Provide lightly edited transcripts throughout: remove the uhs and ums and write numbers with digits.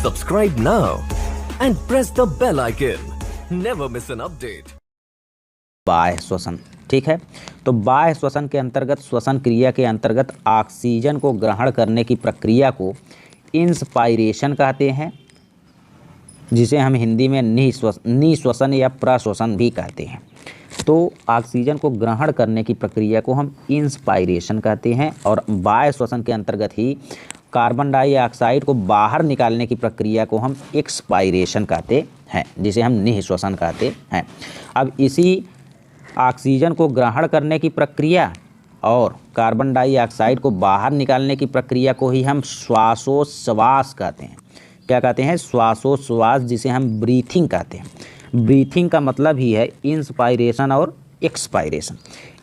Subscribe now and press the bell icon. Never miss an update. बाह्य श्वसन, ठीक है। तो बाह्य श्वसन के अंतर्गत, श्वसन क्रिया के अंतर्गत ऑक्सीजन को ग्रहण करने की प्रक्रिया को इंस्पायरेशन कहते हैं, जिसे हम हिंदी में निःश्वसन या प्रश्वसन भी कहते हैं। तो ऑक्सीजन को ग्रहण करने की प्रक्रिया को हम इंस्पायरेशन कहते हैं, और बाह्य श्वसन के अंतर्गत ही कार्बन डाइऑक्साइड को बाहर निकालने की प्रक्रिया को हम एक्सपायरेशन कहते हैं, जिसे हम निःश्वसन कहते हैं। अब इसी ऑक्सीजन को ग्रहण करने की प्रक्रिया और कार्बन डाइऑक्साइड को बाहर निकालने की प्रक्रिया को ही हम श्वासोच्छ्वास कहते हैं। क्या कहते हैं? श्वासोच्छ्वास, जिसे हम ब्रीथिंग कहते हैं। ब्रीथिंग का मतलब ही है इंस्पायरेशन और एक्सपायरेशन।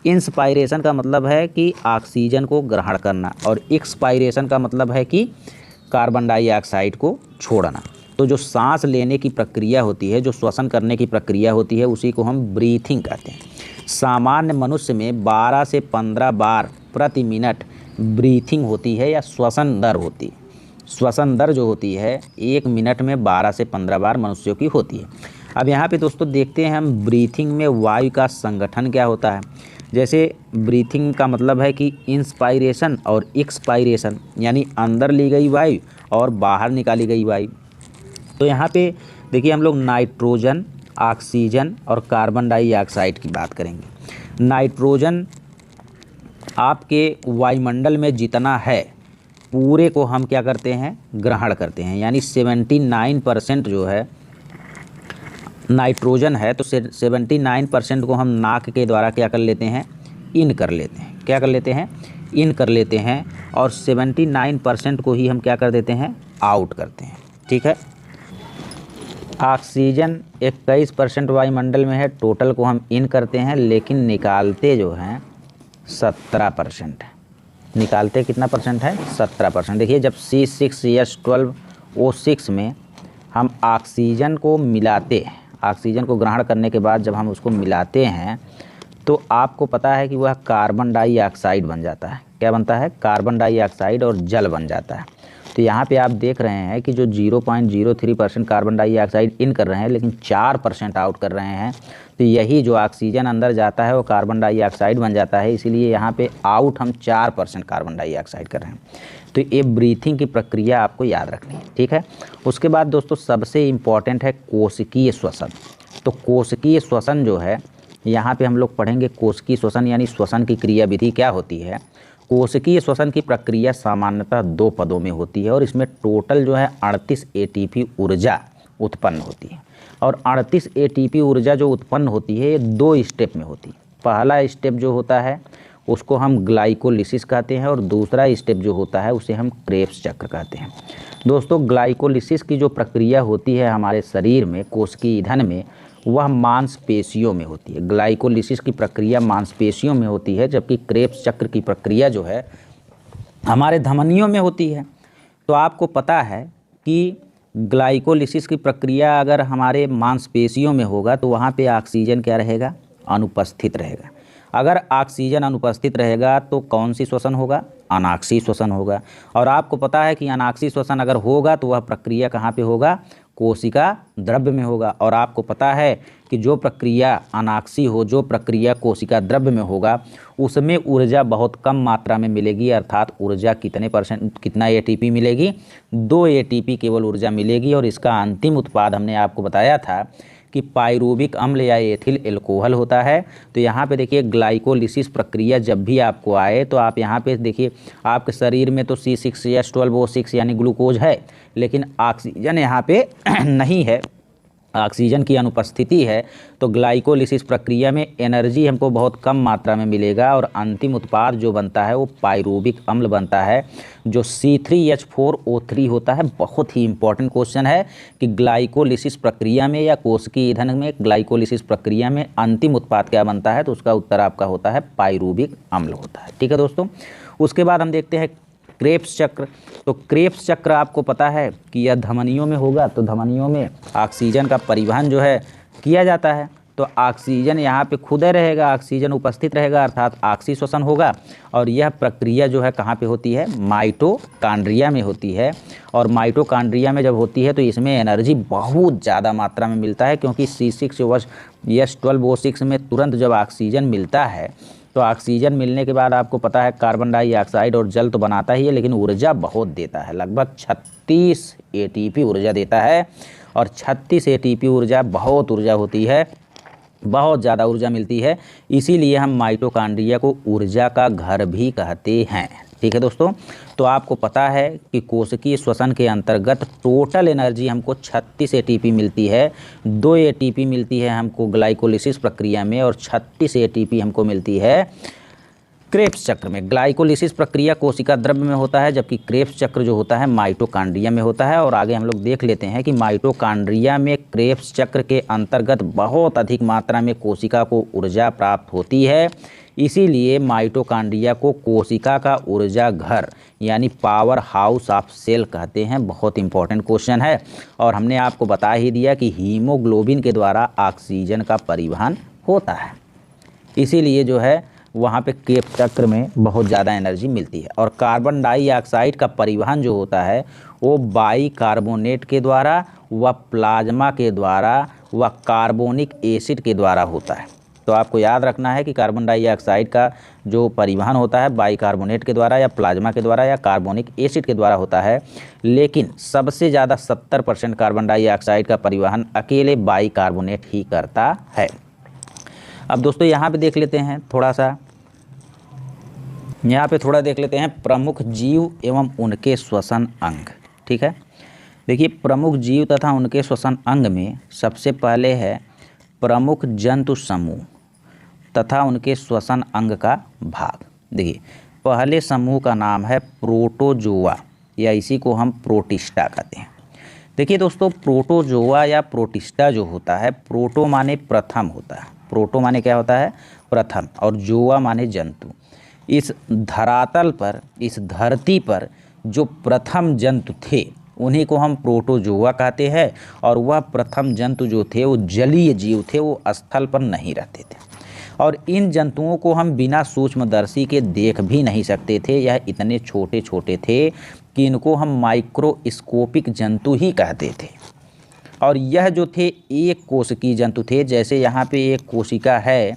इंस्पायरेशन का मतलब है कि ऑक्सीजन को ग्रहण करना, और एक्सपायरेशन का मतलब है कि कार्बन डाइऑक्साइड को छोड़ना। तो जो सांस लेने की प्रक्रिया होती है, जो श्वसन करने की प्रक्रिया होती है, उसी को हम ब्रीथिंग कहते हैं। सामान्य मनुष्य में 12 से 15 बार प्रति मिनट ब्रीथिंग होती है या श्वसन दर होती है। श्वसन दर जो होती है 1 मिनट में 12 से 15 बार मनुष्यों की होती है। अब यहाँ पे दोस्तों देखते हैं हम ब्रीथिंग में वायु का संगठन क्या होता है। जैसे ब्रीथिंग का मतलब है कि इंस्पायरेशन और एक्सपायरेशन, यानी अंदर ली गई वायु और बाहर निकाली गई वायु। तो यहाँ पे देखिए हम लोग नाइट्रोजन, ऑक्सीजन और कार्बन डाइऑक्साइड की बात करेंगे। नाइट्रोजन आपके वायुमंडल में जितना है पूरे को हम क्या करते हैं? ग्रहण करते हैं। यानी 79% जो है नाइट्रोजन है, तो 79% को हम नाक के द्वारा क्या कर लेते हैं? इन कर लेते हैं। क्या कर लेते हैं? इन कर लेते हैं। और 79% को ही हम क्या कर देते हैं? आउट करते हैं। ठीक है। ऑक्सीजन 21% वायुमंडल में है, टोटल को हम इन करते हैं, लेकिन निकालते जो हैं 17% है। निकालते कितना परसेंट है? 17%। देखिए जब C6H12O6 में हम ऑक्सीजन को मिलाते हैं, ऑक्सीजन को ग्रहण करने के बाद जब हम उसको मिलाते हैं तो आपको पता है कि वह कार्बन डाइऑक्साइड बन जाता है। क्या बनता है? कार्बन डाइऑक्साइड और जल बन जाता है। तो यहाँ पे आप देख रहे हैं कि जो 0.03% कार्बन डाइऑक्साइड इन कर रहे हैं, लेकिन 4% आउट कर रहे हैं। तो यही जो ऑक्सीजन अंदर जाता है वो कार्बन डाइऑक्साइड बन जाता है, इसीलिए यहाँ पे आउट हम 4% कार्बन डाइऑक्साइड कर रहे हैं। तो ये ब्रीथिंग की प्रक्रिया आपको याद रखनी है। ठीक है। उसके बाद दोस्तों सबसे इम्पॉर्टेंट है कोशिकीय श्वसन। तो कोशिकीय श्वसन जो है, यहाँ पे हम लोग पढ़ेंगे कोशिकीय श्वसन, यानी श्वसन की क्रिया विधि क्या होती है। कोशिकीय श्वसन की प्रक्रिया सामान्यतः 2 पदों में होती है, और इसमें टोटल जो है 38 ATP ऊर्जा उत्पन्न होती है। और 38 ATP ऊर्जा जो उत्पन्न होती है ये 2 स्टेप में होती है। पहला स्टेप जो होता है उसको हम ग्लाइकोलिसिस कहते हैं, और दूसरा स्टेप जो होता है उसे हम क्रेब्स चक्र कहते हैं। दोस्तों ग्लाइकोलिसिस की जो प्रक्रिया होती है हमारे शरीर में, कोशिकीय ईंधन में, वह मांसपेशियों में होती है। ग्लाइकोलिसिस की प्रक्रिया मांसपेशियों में होती है, जबकि क्रेब्स चक्र की प्रक्रिया जो है हमारे धमनियों में होती है। तो आपको पता है कि ग्लाइकोलिसिस की प्रक्रिया अगर हमारे मांसपेशियों में होगा तो वहाँ पे ऑक्सीजन क्या रहेगा? अनुपस्थित रहेगा। अगर ऑक्सीजन अनुपस्थित रहेगा तो कौन सी श्वसन होगा? अनाक्षी श्वसन होगा। और आपको पता है कि अनाक्षी श्वसन अगर होगा तो वह प्रक्रिया कहाँ पे होगा? कोशिका द्रव्य में होगा। और आपको पता है कि जो प्रक्रिया अनाक्षी हो, जो प्रक्रिया कोशिका द्रव्य में होगा, उसमें ऊर्जा बहुत कम मात्रा में मिलेगी। अर्थात ऊर्जा कितना ATP मिलेगी? 2 ATP केवल ऊर्जा मिलेगी। और इसका अंतिम उत्पाद हमने आपको बताया था कि पाइरूविक अम्ल या एथिल एल्कोहल होता है। तो यहाँ पे देखिए ग्लाइकोलिसिस प्रक्रिया जब भी आपको आए तो आप यहाँ पे देखिए आपके शरीर में तो C6H12O6 यानी ग्लूकोज है, लेकिन ऑक्सीजन यहाँ पे नहीं है, ऑक्सीजन की अनुपस्थिति है। तो ग्लाइकोलिसिस प्रक्रिया में एनर्जी हमको बहुत कम मात्रा में मिलेगा, और अंतिम उत्पाद जो बनता है वो पाइरूविक अम्ल बनता है, जो C3H4O3 होता है। बहुत ही इंपॉर्टेंट क्वेश्चन है कि ग्लाइकोलिसिस प्रक्रिया में या कोशिकीय ईंधन में ग्लाइकोलिसिस प्रक्रिया में अंतिम उत्पाद क्या बनता है? तो उसका उत्तर आपका होता है पाइरूविक अम्ल होता है। ठीक है दोस्तों। उसके बाद हम देखते हैं क्रेब्स चक्र। तो क्रेब्स चक्र आपको पता है कि यह धमनियों में होगा। तो धमनियों में ऑक्सीजन का परिवहन जो है किया जाता है। तो ऑक्सीजन यहाँ पे खुद रहेगा, ऑक्सीजन उपस्थित रहेगा अर्थात ऑक्सीश्वसन होगा। और यह प्रक्रिया जो है कहाँ पे होती है, माइटोकॉन्ड्रिया में होती है। और माइटोकॉन्ड्रिया में जब होती है तो इसमें एनर्जी बहुत ज़्यादा मात्रा में मिलता है, क्योंकि C6H12O6 में तुरंत जब ऑक्सीजन मिलता है तो ऑक्सीजन मिलने के बाद आपको पता है कार्बन डाइऑक्साइड और जल तो बनाता ही है, लेकिन ऊर्जा बहुत देता है, लगभग 36 ATP ऊर्जा देता है। और 36 ATP ऊर्जा बहुत ऊर्जा होती है, बहुत ज़्यादा ऊर्जा मिलती है, इसीलिए हम माइटोकॉन्ड्रिया को ऊर्जा का घर भी कहते हैं। ठीक है दोस्तों, तो आपको पता है कि कोशिकीय श्वसन के अंतर्गत टोटल एनर्जी हमको 36 ATP मिलती है। 2 ATP मिलती है हमको ग्लाइकोलिसिस प्रक्रिया में और 36 ATP हमको मिलती है क्रेब्स चक्र में। ग्लाइकोलिसिस प्रक्रिया कोशिका द्रव्य में होता है, जबकि क्रेब्स चक्र जो होता है माइटोकॉन्ड्रिया में होता है। और आगे हम लोग देख लेते हैं कि माइटोकॉन्ड्रिया में क्रेब्स चक्र के अंतर्गत बहुत अधिक मात्रा में कोशिका को ऊर्जा प्राप्त होती है, इसीलिए माइटोकॉन्ड्रिया को कोशिका का ऊर्जा घर यानी पावर हाउस ऑफ सेल कहते हैं। बहुत इंपॉर्टेंट क्वेश्चन है। और हमने आपको बता ही दिया कि हीमोग्लोबिन के द्वारा ऑक्सीजन का परिवहन होता है, इसीलिए जो है वहाँ पे क्रेब्स चक्र में बहुत ज़्यादा एनर्जी मिलती है। और कार्बन डाइऑक्साइड का परिवहन जो होता है वो बाइकार्बोनेट के द्वारा व प्लाज्मा के द्वारा व कार्बोनिक एसिड के द्वारा होता है। तो आपको याद रखना है कि कार्बन डाइऑक्साइड का जो परिवहन होता है बाइकार्बोनेट के द्वारा या प्लाज्मा के द्वारा या कार्बोनिक एसिड के द्वारा होता है, लेकिन सबसे ज़्यादा 70% कार्बन डाइऑक्साइड का परिवहन अकेले बाइकार्बोनेट ही करता है। अब दोस्तों यहाँ पे देख लेते हैं थोड़ा सा, यहाँ पे थोड़ा देख लेते हैं प्रमुख जीव एवं उनके श्वसन अंग। ठीक है, देखिए प्रमुख जीव तथा उनके श्वसन अंग में सबसे पहले है प्रमुख जंतु समूह तथा उनके श्वसन अंग का भाग। देखिए पहले समूह का नाम है प्रोटोजोआ या इसी को हम प्रोटिस्टा कहते हैं। देखिए दोस्तों प्रोटोजोआ या प्रोटिस्टा जो होता है, प्रोटो माने प्रथम होता है, प्रोटो माने क्या होता है, प्रथम, और जोआ माने जंतु। इस धरातल पर, इस धरती पर जो प्रथम जंतु थे उन्हीं को हम प्रोटोजोआ कहते हैं। और वह प्रथम जंतु जो थे वो जलीय जीव थे, वो स्थल पर नहीं रहते थे। और इन जंतुओं को हम बिना सूक्ष्मदर्शी के देख भी नहीं सकते थे, यह इतने छोटे छोटे थे कि इनको हम माइक्रोस्कोपिक जंतु ही कहते थे। और यह जो थे एक कोशिकीय जंतु थे। जैसे यहाँ पे एक कोशिका है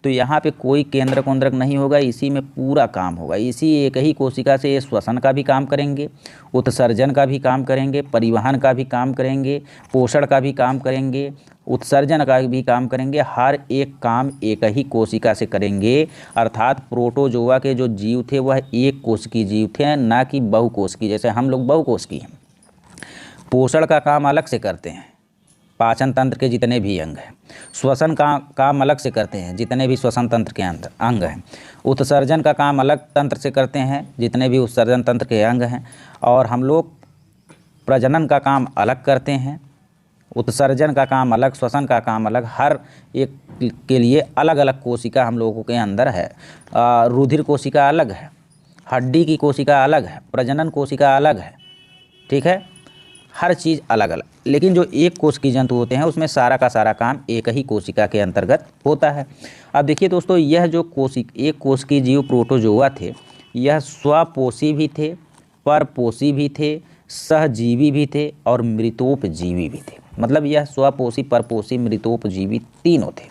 तो यहाँ पे कोई केंद्रक केंद्रक नहीं होगा, इसी में पूरा काम होगा। इसी एक ही कोशिका से ये श्वसन का भी काम करेंगे, उत्सर्जन का भी काम करेंगे, परिवहन का भी काम करेंगे, पोषण का भी काम करेंगे, उत्सर्जन का भी काम करेंगे। हर एक काम एक ही कोशिका से करेंगे। अर्थात प्रोटोजोआ के जो जीव थे वह एक कोशिकीय जीव थे, ना कि बहुकोशिकीय। जैसे हम लोग बहुकोशिकीय हैं, पोषण का काम अलग से करते हैं, पाचन तंत्र के जितने भी अंग हैं, श्वसन का काम अलग से करते हैं, जितने भी श्वसन तंत्र के अंग हैं, उत्सर्जन का काम अलग तंत्र से करते हैं, जितने भी उत्सर्जन तंत्र के अंग हैं, और हम लोग प्रजनन का काम अलग करते हैं, उत्सर्जन का काम अलग, श्वसन का काम अलग। हर एक के लिए अलग अलग कोशिका हम लोगों के अंदर है। रुधिर कोशिका अलग है, हड्डी की कोशिका अलग है, प्रजनन कोशिका अलग है। ठीक है, हर चीज़ अलग अलग। लेकिन जो एक कोशिकीय जंतु होते हैं उसमें सारा का सारा काम एक ही कोशिका के अंतर्गत होता है। अब देखिए दोस्तों, यह जो एक कोशिकीय जीव प्रोटोजोआ थे, यह स्वपोषी भी थे, परपोषी भी थे, सहजीवी भी थे और मृतोपजीवी भी थे। मतलब यह स्वपोषी, परपोषी, मृतोपजीवी तीनों थे।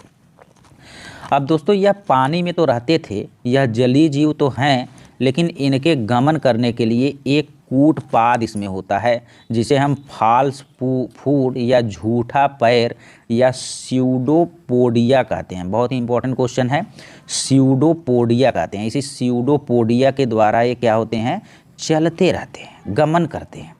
अब दोस्तों यह पानी में तो रहते थे, यह जलीय जीव तो हैं, लेकिन इनके गमन करने के लिए एक कूटपाद इसमें होता है, जिसे हम फॉल्स फूड या झूठा पैर या स्यूडोपोडिया कहते हैं। बहुत ही इंपॉर्टेंट क्वेश्चन है, स्यूडोपोडिया कहते हैं। इसी स्यूडोपोडिया के द्वारा ये क्या होते हैं, चलते रहते हैं, गमन करते हैं।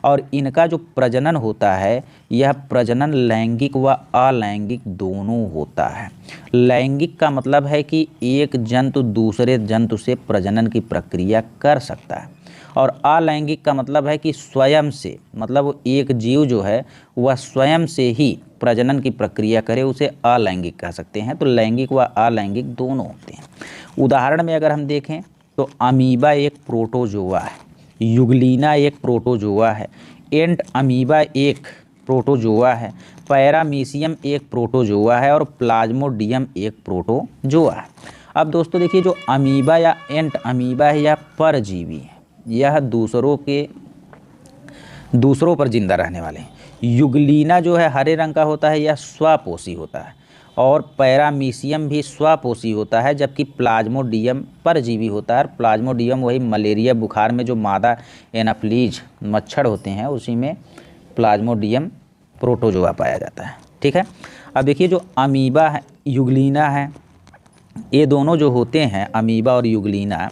और इनका जो प्रजनन होता है, यह प्रजनन लैंगिक व अलैंगिक दोनों होता है। लैंगिक का मतलब है कि एक जंतु दूसरे जंतु से प्रजनन की प्रक्रिया कर सकता है, और अलैंगिक का मतलब है कि स्वयं से, मतलब एक जीव जो है वह स्वयं से ही प्रजनन की प्रक्रिया करे, उसे अलैंगिक कह सकते हैं। तो लैंगिक व अलैंगिक दोनों होते हैं। उदाहरण में अगर हम देखें तो अमीबा एक प्रोटोजोआ है, युगलीना एक प्रोटोजोआ है, एंट अमीबा एक प्रोटोजोआ है, पैरामीशियम एक प्रोटोजोआ है और प्लाज्मोडियम एक प्रोटोजोआ है। अब दोस्तों देखिए, जो अमीबा या एंट अमीबा है या परजीवी है, यह दूसरों पर जिंदा रहने वाले हैं। युगलीना जो है हरे रंग का होता है, यह स्वपोषी होता है, और पैरामीशियम भी स्वपोषी होता है, जबकि प्लाज्मोडियम परजीवी होता है। प्लाज्मोडियम वही मलेरिया बुखार में जो मादा एनाफ्लीज मच्छर होते हैं, उसी में प्लाज्मोडियम प्रोटोजोआ पाया जाता है। ठीक है, अब देखिए जो अमीबा है, युगलीना है, ये दोनों जो होते हैं अमीबा और युगलीना,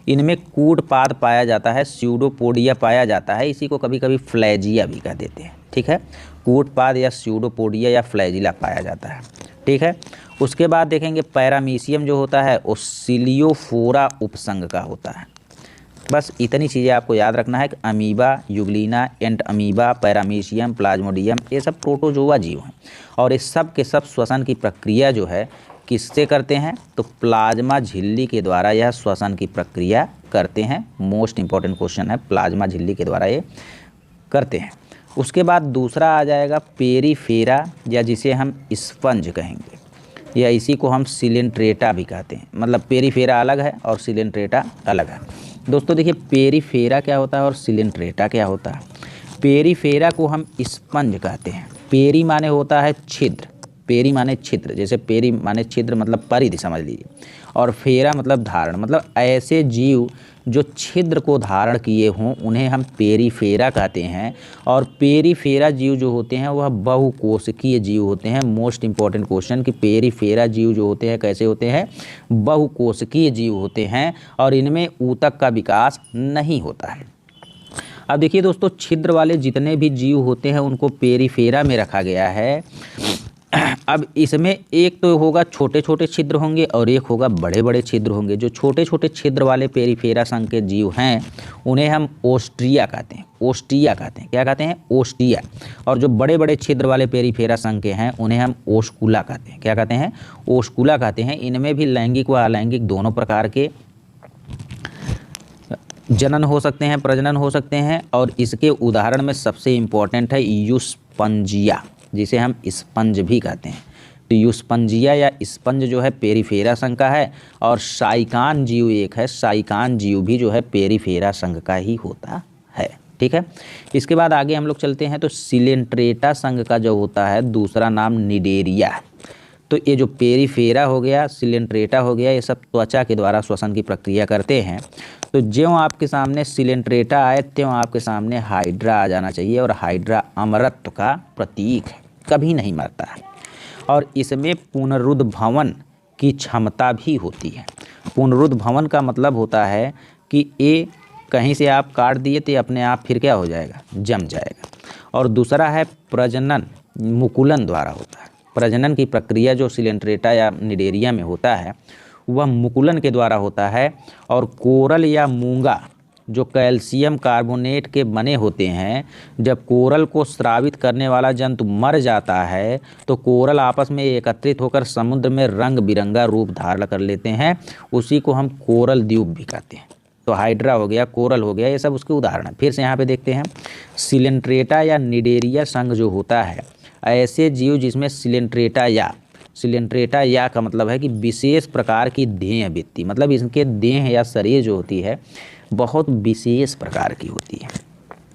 इनमें कूटपाद पाया जाता है, स्यूडोपोडिया पाया जाता है, इसी को कभी कभी फ्लैजिया भी कह देते हैं। ठीक है, कूटपाद या स्यूडोपोडिया या फ्लैजिला पाया जाता है। ठीक है, उसके बाद देखेंगे पैरामीशियम जो होता है वो सिलियोफोरा उपसंघ का होता है। बस इतनी चीज़ें आपको याद रखना है कि अमीबा, युगलीना, एंट अमीबा, पैरामीशियम, प्लाज्मोडियम, ये सब प्रोटोजोआ जीव हैं, और इस सब के सब श्वसन की प्रक्रिया जो है किससे करते हैं, तो प्लाज्मा झिल्ली के द्वारा यह श्वसन की प्रक्रिया करते हैं। मोस्ट इंपॉर्टेंट क्वेश्चन है, प्लाज्मा झिल्ली के द्वारा ये करते हैं। उसके बाद दूसरा आ जाएगा पेरीफेरा, या जिसे हम स्पंज कहेंगे, या इसी को हम सिलेंट्रेटा भी कहते हैं। मतलब पेरीफेरा अलग है और सिलेंट्रेटा अलग है। दोस्तों देखिए, पेरीफेरा क्या होता है और सिलेंट्रेटा क्या होता है। पेरीफेरा को हम स्पंज कहते हैं। पेरी माने होता है छिद्र, पेरी माने छिद्र, जैसे पेरी माने छिद्र मतलब परिधि समझ लीजिए, और फेरा मतलब धारण, मतलब ऐसे जीव जो छिद्र को धारण किए हों उन्हें हम पेरीफेरा कहते हैं। और पेरीफेरा जीव जो होते हैं वह बहुकोशिकीय जीव होते हैं। मोस्ट इंपॉर्टेंट क्वेश्चन कि पेरीफेरा जीव जो होते हैं कैसे होते हैं, बहुकोशिकीय जीव होते हैं, और इनमें ऊतक का विकास नहीं होता है। अब देखिए दोस्तों, छिद्र वाले जितने भी जीव होते हैं उनको पेरीफेरा में रखा गया है। अब इसमें एक तो होगा छोटे छोटे छिद्र होंगे और एक होगा बड़े बड़े छिद्र होंगे। जो छोटे छोटे छिद्र वाले पेरीफेरा संघ के जीव हैं उन्हें हम ओस्ट्रिया कहते हैं, ओस्टिया कहते हैं। क्या कहते हैं, ओस्टिया। और जो बड़े बड़े छिद्र वाले पेरीफेरा संघ के हैं उन्हें हम ओस्कुला कहते हैं। क्या कहते हैं, ओस्कुला कहते हैं। इनमें भी लैंगिक व अलैंगिक दोनों प्रकार के जनन हो सकते हैं, प्रजनन हो सकते हैं। और इसके उदाहरण में सबसे इम्पोर्टेंट है यूस्पंजिया, जिसे हम स्पंज भी कहते हैं। तो यूस्पंजिया या स्पंज जो है पेरीफेरा संघ का है, और साइकान जीव एक है, साइकान जीव भी जो है पेरीफेरा संघ का ही होता है। ठीक है, इसके बाद आगे हम लोग चलते हैं तो सिलेंट्रेटा संघ का जो होता है दूसरा नाम निडेरिया है। तो ये जो पेरीफेरा हो गया, सिलेंट्रेटा हो गया, ये सब त्वचा के द्वारा श्वसन की प्रक्रिया करते हैं। तो ज्यों आपके सामने सिलेंट्रेटा आए त्यों आपके सामने हाइड्रा आ जाना चाहिए, और हाइड्रा अमरत्व का प्रतीक है, कभी नहीं मरता है। और इसमें पुनरुद्भवन की क्षमता भी होती है। पुनरुद्भवन का मतलब होता है कि ये कहीं से आप काट दिए तो अपने आप फिर क्या हो जाएगा, जम जाएगा। और दूसरा है प्रजनन, मुकुलन द्वारा होता है। प्रजनन की प्रक्रिया जो सिलेंट्रेटा या निडेरिया में होता है वह मुकुलन के द्वारा होता है। और कोरल या मूंगा जो कैल्शियम कार्बोनेट के बने होते हैं, जब कोरल को स्रावित करने वाला जंतु मर जाता है तो कोरल आपस में एकत्रित होकर समुद्र में रंग बिरंगा रूप धारण कर लेते हैं। उसी को हम कोरल द्वीप भी कहते हैं। तो हाइड्रा हो गया, कोरल हो गया, ये सब उसके उदाहरण है। फिर से यहाँ पे देखते हैं, सिलेंट्रेटा या निडेरिया संघ जो होता है, ऐसे जीव जिसमें सिलेंट्रेटा या का मतलब है कि विशेष प्रकार की देह भित्ति, मतलब इनके देह या शरीर जो होती है बहुत विशेष प्रकार की होती है,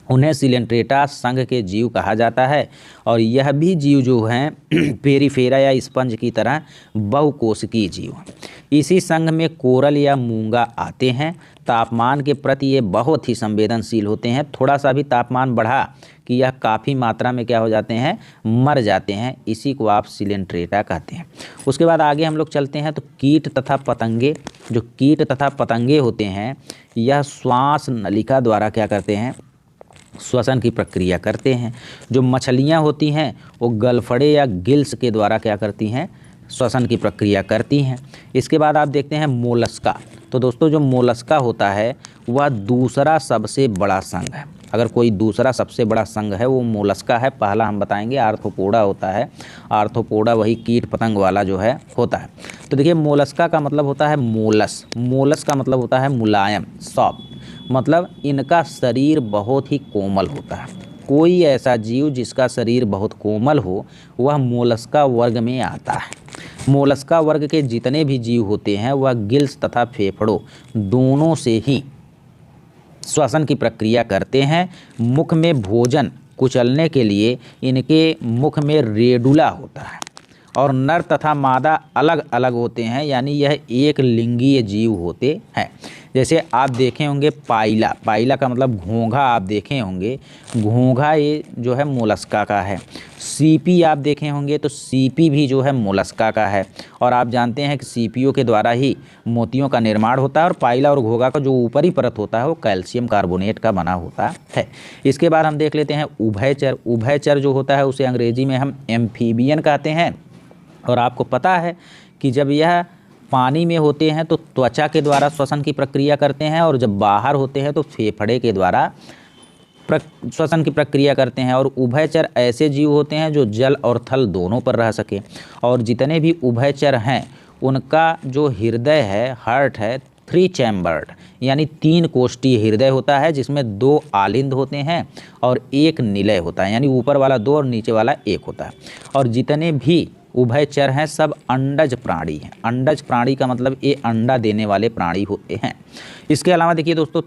उन्हें सिलेंट्रेटा संघ के जीव कहा जाता है। और यह भी जीव जो हैं पेरीफेरा या स्पंज की तरह बहुकोशिकीय जीव हैं। इसी संघ में कोरल या मूंगा आते हैं। तापमान के प्रति ये बहुत ही संवेदनशील होते हैं। थोड़ा सा भी तापमान बढ़ा कि यह काफ़ी मात्रा में क्या हो जाते हैं, मर जाते हैं। इसी को आप सिलेंट्रेटा कहते हैं। उसके बाद आगे हम लोग चलते हैं तो कीट तथा पतंगे, जो कीट तथा पतंगे होते हैं यह श्वास नलिका द्वारा क्या करते हैं, श्वसन की प्रक्रिया करते हैं। जो मछलियाँ होती हैं वो गलफड़े या गिल्स के द्वारा क्या करती हैं, श्वसन की प्रक्रिया करती हैं। इसके बाद आप देखते हैं मोलस्का। तो दोस्तों जो मोलस्का होता है वह दूसरा सबसे बड़ा संघ है। अगर कोई दूसरा सबसे बड़ा संघ है वो मोलस्का है। पहला हम बताएंगे आर्थ्रोपोडा होता है। आर्थ्रोपोडा वही कीट पतंग वाला जो है होता है। तो देखिए मोलस्का का मतलब होता है मोलस, मोलस का मतलब होता है मुलायम, सॉफ्ट, मतलब इनका शरीर बहुत ही कोमल होता है। कोई ऐसा जीव जिसका शरीर बहुत कोमल हो वह मोलस्का वर्ग में आता है। मोलस्का वर्ग के जितने भी जीव होते हैं वह गिल्स तथा फेफड़ों दोनों से ही श्वसन की प्रक्रिया करते हैं। मुख में भोजन कुचलने के लिए इनके मुख में रेडुला होता है और नर तथा मादा अलग अलग होते हैं, यानी यह एक लिंगीय जीव होते हैं। जैसे आप देखे होंगे पाइला, पाइला का मतलब घोंघा आप देखे होंगे, घोंघा ये जो है मोलस्का का है। सीपी आप देखे होंगे तो सीपी भी जो है मोलस्का का है। और आप जानते हैं कि सीपियों के द्वारा ही मोतियों का निर्माण होता है और पाइला और घोंघा का जो ऊपरी परत होता है वो कैल्शियम कार्बोनेट का बना होता है। इसके बाद हम देख लेते हैं उभयचर। उभयचर जो होता है उसे अंग्रेजी में हम एम्फीबियन कहते हैं। और आपको पता है कि जब यह पानी में होते हैं तो त्वचा के द्वारा श्वसन की प्रक्रिया करते हैं और जब बाहर होते हैं तो फेफड़े के द्वारा श्वसन की प्रक्रिया करते हैं। और उभयचर ऐसे जीव होते हैं जो जल और थल दोनों पर रह सके। और जितने भी उभयचर हैं उनका जो हृदय है, हार्ट है, 3 चैम्बर्ड यानी 3 कोष्ठीय हृदय होता है, जिसमें 2 आलिंद होते हैं और 1 निलय होता है, यानी ऊपर वाला 2 और नीचे वाला 1 होता है। और जितने भी उभयचर हैं सब अंडज प्राणी हैं। अंडज प्राणी का मतलब ये अंडा देने वाले प्राणी होते हैं। इसके अलावा देखिए दोस्तों,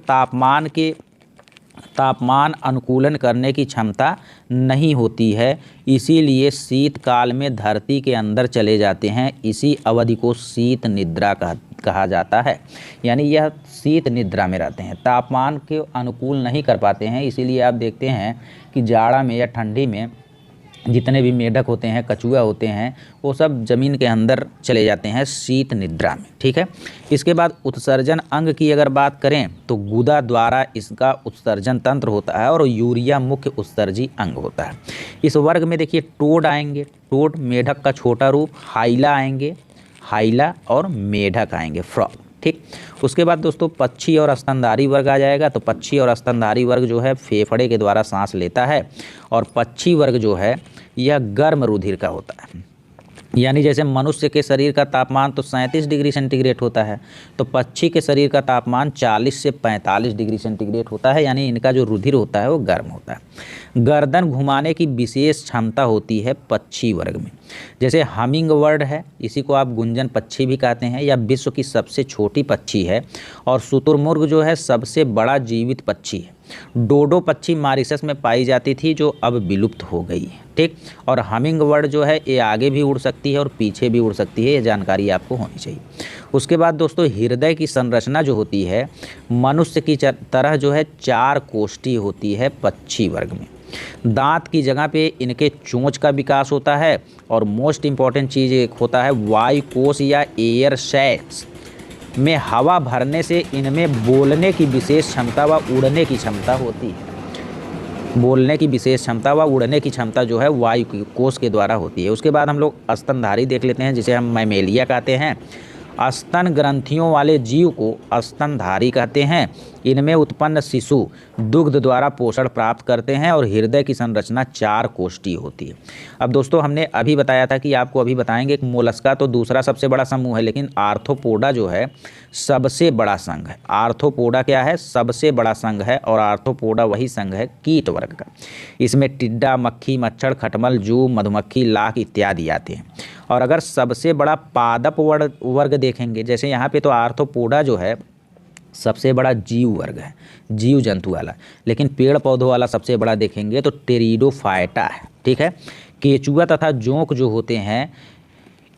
तापमान अनुकूलन करने की क्षमता नहीं होती है, इसीलिए शीतकाल में धरती के अंदर चले जाते हैं। इसी अवधि को शीत निद्रा कहा जाता है, यानी यह शीत निद्रा में रहते हैं, तापमान के अनुकूल नहीं कर पाते हैं। इसीलिए आप देखते हैं कि जाड़ा में या ठंडी में जितने भी मेढक होते हैं, कछुआ होते हैं, वो सब ज़मीन के अंदर चले जाते हैं शीत निद्रा में। ठीक है। इसके बाद उत्सर्जन अंग की अगर बात करें तो गुदा द्वारा इसका उत्सर्जन तंत्र होता है और यूरिया मुख्य उत्सर्जी अंग होता है। इस वर्ग में देखिए टोड आएंगे, टोड मेढक का छोटा रूप, हाइला आएंगे, हाइला और मेढक आएंगे, फ्रॉग। ठीक। उसके बाद दोस्तों पक्षी और स्तनधारी वर्ग आ जाएगा। तो पक्षी और स्तनधारी वर्ग जो है फेफड़े के द्वारा सांस लेता है और पक्षी वर्ग जो है यह गर्म रुधिर का होता है, यानी जैसे मनुष्य के शरीर का तापमान तो 37 डिग्री सेंटीग्रेड होता है, तो पक्षी के शरीर का तापमान 40 से 45 डिग्री सेंटीग्रेड होता है, यानी इनका जो रुधिर होता है वो गर्म होता है। गर्दन घुमाने की विशेष क्षमता होती है पक्षी वर्ग में। जैसे हमिंग बर्ड है, इसी को आप गुंजन पक्षी भी कहते हैं, या विश्व की सबसे छोटी पक्षी है। और शुतुरमुर्ग जो है सबसे बड़ा जीवित पक्षी है। डोडो पक्षी मॉरिशस में पाई जाती थी जो अब विलुप्त हो गई है। ठीक। और हमिंग बर्ड जो है ये आगे भी उड़ सकती है और पीछे भी उड़ सकती है, ये जानकारी आपको होनी चाहिए। उसके बाद दोस्तों हृदय की संरचना जो होती है मनुष्य की तरह जो है 4 कोष्ठी होती है पक्षी वर्ग में। दांत की जगह पे इनके चोंच का विकास होता है और मोस्ट इम्पॉर्टेंट चीज़ एक होता है वायु कोश या एयर सैक्स में हवा भरने से इनमें बोलने की विशेष क्षमता व उड़ने की क्षमता होती है। बोलने की विशेष क्षमता व उड़ने की क्षमता जो है वायु कोश के द्वारा होती है। उसके बाद हम लोग स्तनधारी देख लेते हैं, जिसे हम मैमेलिया कहते हैं। स्तन ग्रंथियों वाले जीव को स्तनधारी कहते हैं। इनमें उत्पन्न शिशु दुग्ध द्वारा पोषण प्राप्त करते हैं और हृदय की संरचना 4 कोष्ठी होती है। अब दोस्तों हमने अभी बताया था कि आपको अभी बताएंगे कि मोलस्का तो दूसरा सबसे बड़ा समूह है, लेकिन आर्थ्रोपोडा जो है सबसे बड़ा संघ है। आर्थ्रोपोडा क्या है? सबसे बड़ा संघ है और आर्थ्रोपोडा वही संघ है कीट वर्ग का। इसमें टिड्डा, मक्खी, मच्छर, खटमल, जू, मधुमक्खी, लाख इत्यादि आते हैं। और अगर सबसे बड़ा पादप वर्ग देखेंगे, जैसे यहाँ पे तो आर्थ्रोपोडा जो है सबसे बड़ा जीव वर्ग है, जीव जंतु वाला, लेकिन पेड़ पौधों वाला सबसे बड़ा देखेंगे तो टेरिडोफाइटा है। ठीक है। केचुआ तथा जोंक जो होते हैं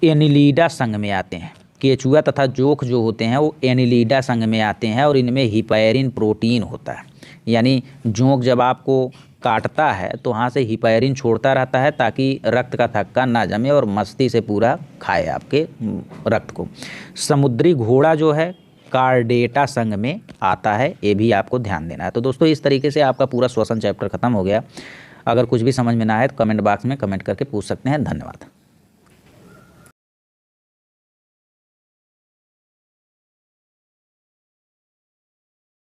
एनिलीडा संघ में आते हैं। केचुआ तथा जोंक जो होते हैं वो एनिलीडा संघ में आते हैं और इनमें हिपैरिन प्रोटीन होता है, यानी जोंक जब आपको काटता है तो वहाँ से हिपैरिन छोड़ता रहता है ताकि रक्त का थक्का ना जमे और मस्ती से पूरा खाए आपके रक्त को। समुद्री घोड़ा जो है कार्डेटा संघ में आता है, ये भी आपको ध्यान देना है। तो दोस्तों इस तरीके से आपका पूरा श्वसन चैप्टर खत्म हो गया। अगर कुछ भी समझ में ना आए तो कमेंट बॉक्स में कमेंट करके पूछ सकते हैं। धन्यवाद।